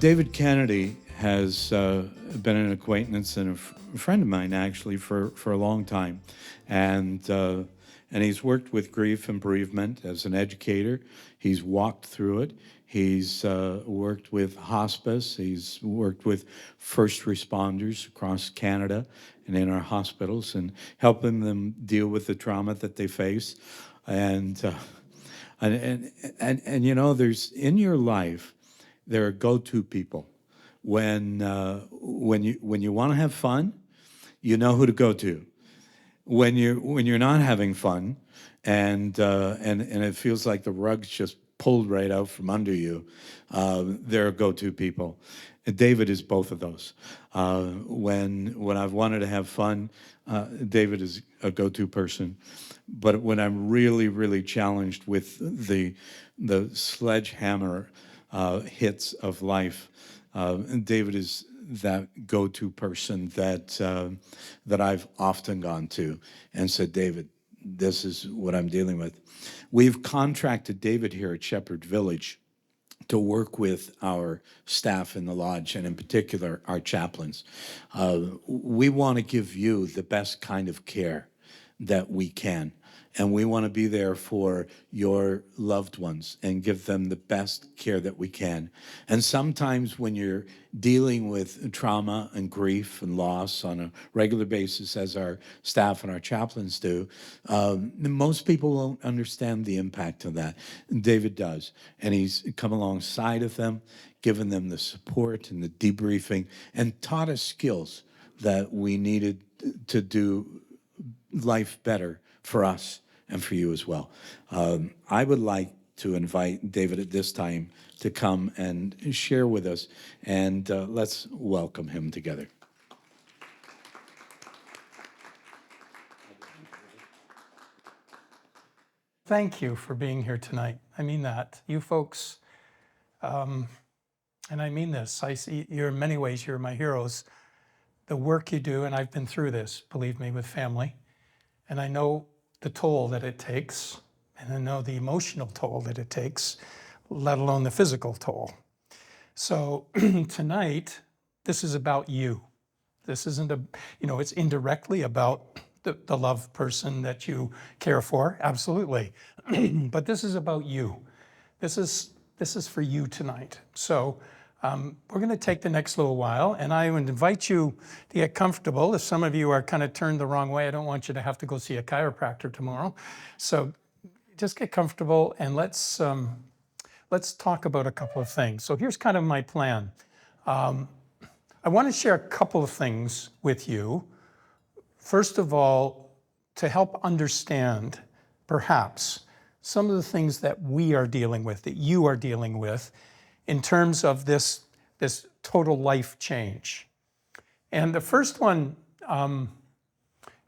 David Kennedy has been an acquaintance and a friend of mine, actually, for a long time. And he's worked with grief and bereavement as an educator. He's walked through it. He's worked with hospice. He's worked with first responders across Canada and in our hospitals and helping them deal with the trauma that they face. And you know, there's in your life, there are go-to people. When you want to have fun, you know who to go to. When you're not having fun, and it feels like the rug's just pulled right out from under you, there are go-to people. And David is both of those. When I've wanted to have fun, David is a go-to person. But when I'm really, really challenged with the sledgehammer hits of life, David is that go-to person that I've often gone to and said, David, this is what I'm dealing with. We've contracted David here at Shepherd Village to work with our staff in the lodge, and in particular, our chaplains. We want to give you the best kind of care that we can. And we want to be there for your loved ones and give them the best care that we can. And sometimes when you're dealing with trauma and grief and loss on a regular basis, as our staff and our chaplains do, most people won't understand the impact of that. David does. And he's come alongside of them, given them the support and the debriefing, and taught us skills that we needed to do life better for us and for you as well. I would like to invite David at this time to come and share with us, and let's welcome him together. Thank you for being here tonight. I mean that. You folks, and I mean this, I see you're in many ways, you're my heroes. The work you do, and I've been through this, believe me, with family, and I know the toll that it takes, and I know the emotional toll that it takes, let alone the physical toll. So tonight, this is about you. This isn't it's indirectly about the loved person that you care for, absolutely. But this is about you. This is for you tonight. So we're going to take the next little while, and I would invite you to get comfortable. If some of you are kind of turned the wrong way, I don't want you to have to go see a chiropractor tomorrow. So just get comfortable, and let's talk about a couple of things. So here's kind of my plan. I want to share a couple of things with you. First of all, to help understand, perhaps, some of the things that we are dealing with, that you are dealing with, in terms of this total life change. And the first one,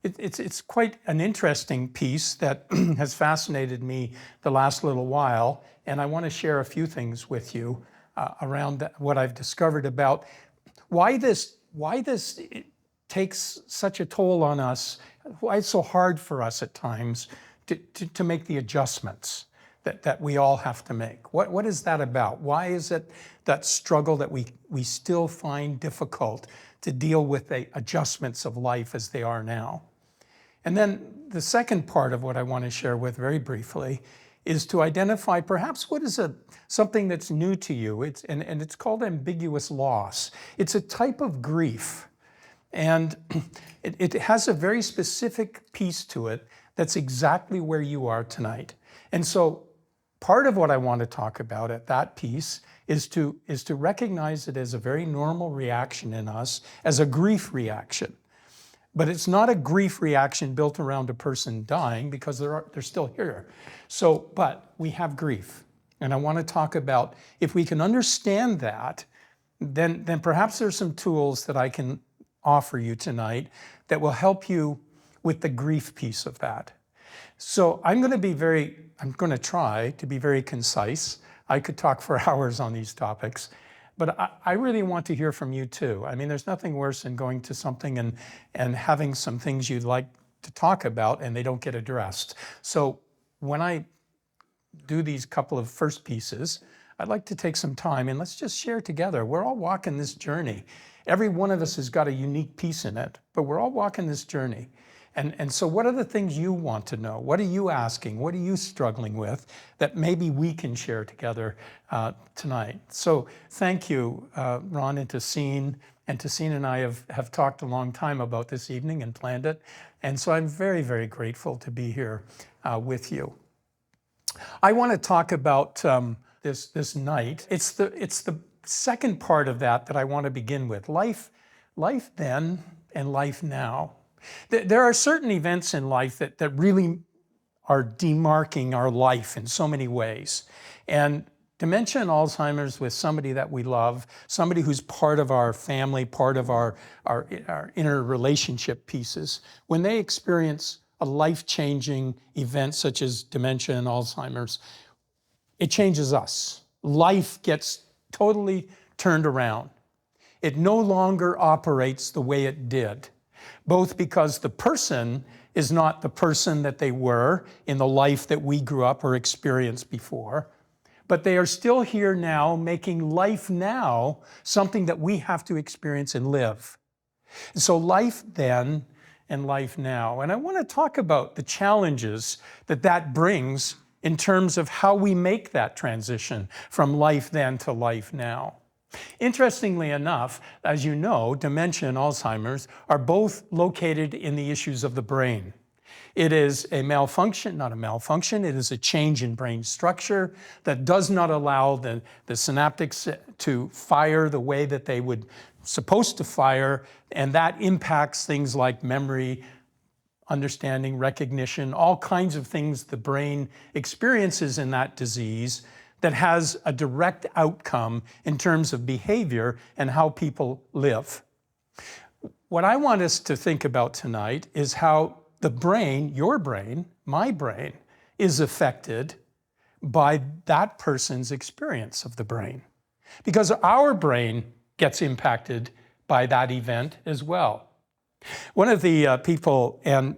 it's quite an interesting piece that has fascinated me the last little while, and I want to share a few things with you around what I've discovered about why this takes such a toll on us, why it's so hard for us at times to make the adjustments that we all have to make. What is that about? Why is it that struggle that we still find difficult to deal with the adjustments of life as they are now? And then the second part of what I want to share with very briefly is to identify perhaps what is something that's new to you. And it's called ambiguous loss. It's a type of grief. And it has a very specific piece to it that's exactly where you are tonight. And so part of what I want to talk about at that piece is to recognize it as a very normal reaction in us, as a grief reaction. But it's not a grief reaction built around a person dying, because they're still here. So, but we have grief. And I want to talk about, if we can understand that, then perhaps there's some tools that I can offer you tonight that will help you with the grief piece of that. So I'm going to try to be very concise. I could talk for hours on these topics, but I really want to hear from you too. I mean, there's nothing worse than going to something and having some things you'd like to talk about and they don't get addressed. So when I do these couple of first pieces, I'd like to take some time and let's just share together. We're all walking this journey. Every one of us has got a unique piece in it, but we're all walking this journey. And so what are the things you want to know? What are you asking? What are you struggling with that maybe we can share together tonight? So thank you, Ron and Tessine. And Tessine and I have talked a long time about this evening and planned it. And so I'm very, very grateful to be here with you. I want to talk about this night. It's the second part of that I want to begin with. Life then and life now. There are certain events in life that really are demarking our life in so many ways. And dementia and Alzheimer's with somebody that we love, somebody who's part of our family, part of our inner relationship pieces, when they experience a life-changing event such as dementia and Alzheimer's, it changes us. Life gets totally turned around. It no longer operates the way it did, both because the person is not the person that they were in the life that we grew up or experienced before, but they are still here now, making life now something that we have to experience and live. And so life then and life now. And I want to talk about the challenges that brings in terms of how we make that transition from life then to life now. Interestingly enough, as you know, dementia and Alzheimer's are both located in the issues of the brain. It is a malfunction, not a malfunction, it is a change in brain structure that does not allow the synaptics to fire the way that they would supposed to fire, and that impacts things like memory, understanding, recognition, all kinds of things the brain experiences in that disease that has a direct outcome in terms of behavior and how people live. What I want us to think about tonight is how the brain, your brain, my brain, is affected by that person's experience of the brain. Because our brain gets impacted by that event as well. One of the people, and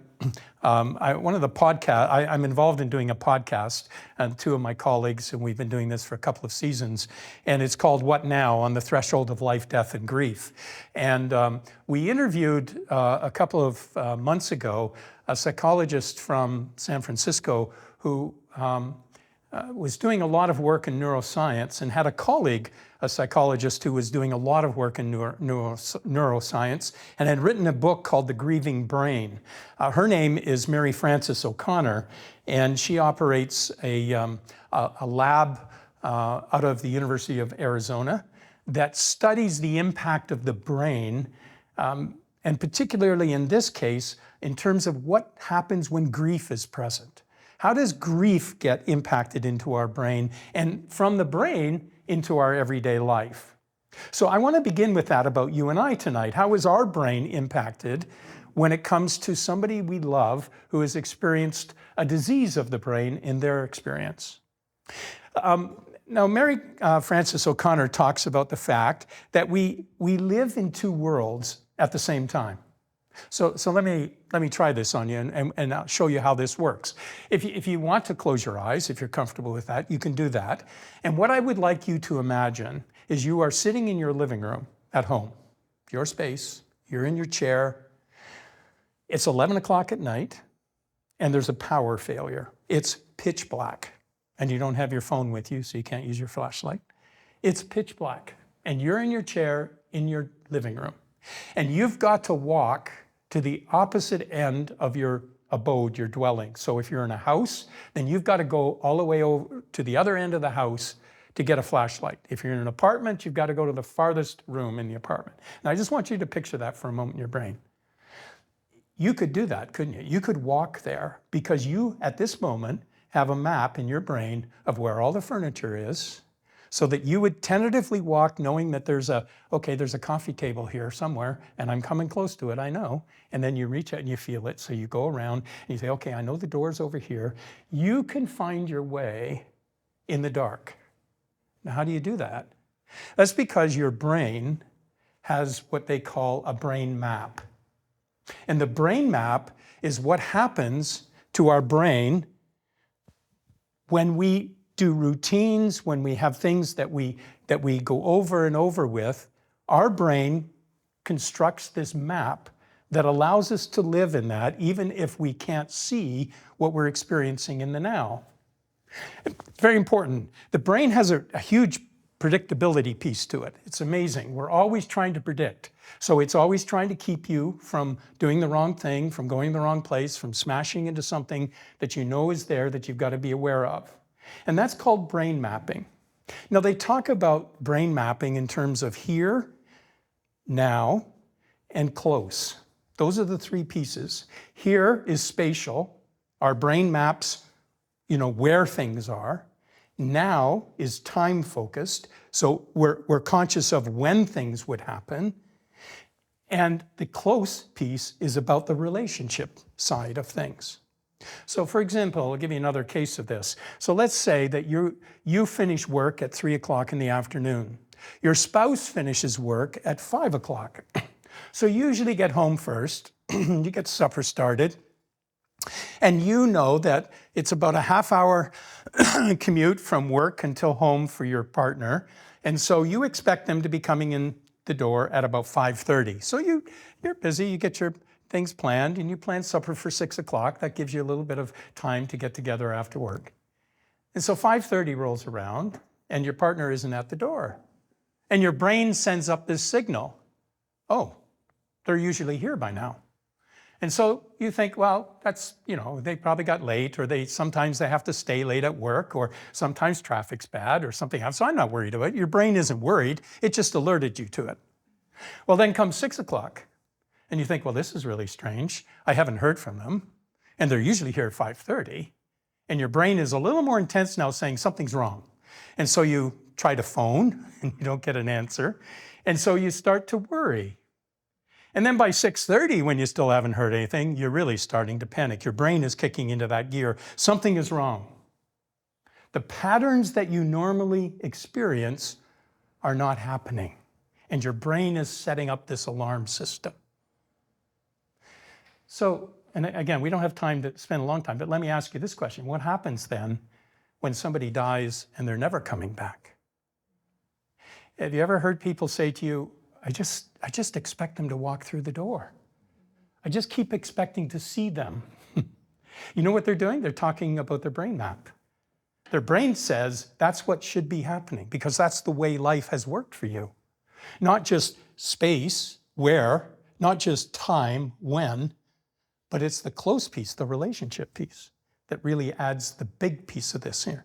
one of the podcasts, I'm involved in doing a podcast, and two of my colleagues, and we've been doing this for a couple of seasons, and it's called What Now? On the Threshold of Life, Death, and Grief. And we interviewed a couple of months ago a psychologist from San Francisco who was doing a lot of work in neuroscience and had a colleague, a psychologist who was doing a lot of work in neuroscience and had written a book called The Grieving Brain. Her name is Mary Frances O'Connor, and she operates a lab out of the University of Arizona that studies the impact of the brain, and particularly in this case, in terms of what happens when grief is present. How does grief get impacted into our brain and from the brain into our everyday life? So I want to begin with that about you and I tonight. How is our brain impacted when it comes to somebody we love who has experienced a disease of the brain in their experience? Now, Mary Frances O'Connor talks about the fact that we live in two worlds at the same time. So let me try this on you and I'll show you how this works. If you want to close your eyes, if you're comfortable with that, you can do that. And what I would like you to imagine is you are sitting in your living room at home, your space, you're in your chair, it's 11 o'clock at night, and there's a power failure. It's pitch black, and you don't have your phone with you, so you can't use your flashlight. It's pitch black, and you're in your chair in your living room, and you've got to walk to the opposite end of your abode, your dwelling. So if you're in a house, then you've got to go all the way over to the other end of the house to get a flashlight. If you're in an apartment, you've got to go to the farthest room in the apartment. Now, I just want you to picture that for a moment in your brain. You could do that, couldn't you? You could walk there because you, at this moment, have a map in your brain of where all the furniture is, so that you would tentatively walk knowing that there's a coffee table here somewhere, and I'm coming close to it, I know. And then you reach out and you feel it, so you go around and you say, okay, I know the door's over here. You can find your way in the dark. Now, how do you do that? That's because your brain has what they call a brain map. And the brain map is what happens to our brain when we do routines, when we have things that we go over and over with, our brain constructs this map that allows us to live in that, even if we can't see what we're experiencing in the now. It's very important. The brain has a huge predictability piece to it. It's amazing. We're always trying to predict. So it's always trying to keep you from doing the wrong thing, from going the wrong place, from smashing into something that you know is there that you've got to be aware of. And that's called brain mapping. Now, they talk about brain mapping in terms of here, now, and close. Those are the three pieces. Here is spatial. Our brain maps, where things are. Now is time focused. So we're conscious of when things would happen. And the close piece is about the relationship side of things. So for example, I'll give you another case of this. So let's say that you finish work at 3 o'clock in the afternoon. Your spouse finishes work at 5 o'clock. So you usually get home first, you get supper started, and you know that it's about a half-hour commute from work until home for your partner, and so you expect them to be coming in the door at about 5:30. So you're busy, you get your things planned, and you plan supper for 6 o'clock. That gives you a little bit of time to get together after work. And so 5:30 rolls around, and your partner isn't at the door. And your brain sends up this signal. Oh, they're usually here by now. And so you think, well, that's, they probably got late, or sometimes they have to stay late at work, or sometimes traffic's bad or something else. So I'm not worried about it. Your brain isn't worried. It just alerted you to it. Well, then comes 6 o'clock. And you think, well, this is really strange. I haven't heard from them. And they're usually here at 5:30. And your brain is a little more intense now, saying something's wrong. And so you try to phone and you don't get an answer. And so you start to worry. And then by 6:30, when you still haven't heard anything, you're really starting to panic. Your brain is kicking into that gear. Something is wrong. The patterns that you normally experience are not happening. And your brain is setting up this alarm system. So, and again, we don't have time to spend a long time, but let me ask you this question. What happens then when somebody dies and they're never coming back? Have you ever heard people say to you, I just expect them to walk through the door. I just keep expecting to see them. You know what they're doing? They're talking about their brain map. Their brain says that's what should be happening because that's the way life has worked for you. Not just space, where, not just time, when, but it's the close piece, the relationship piece, that really adds the big piece of this here.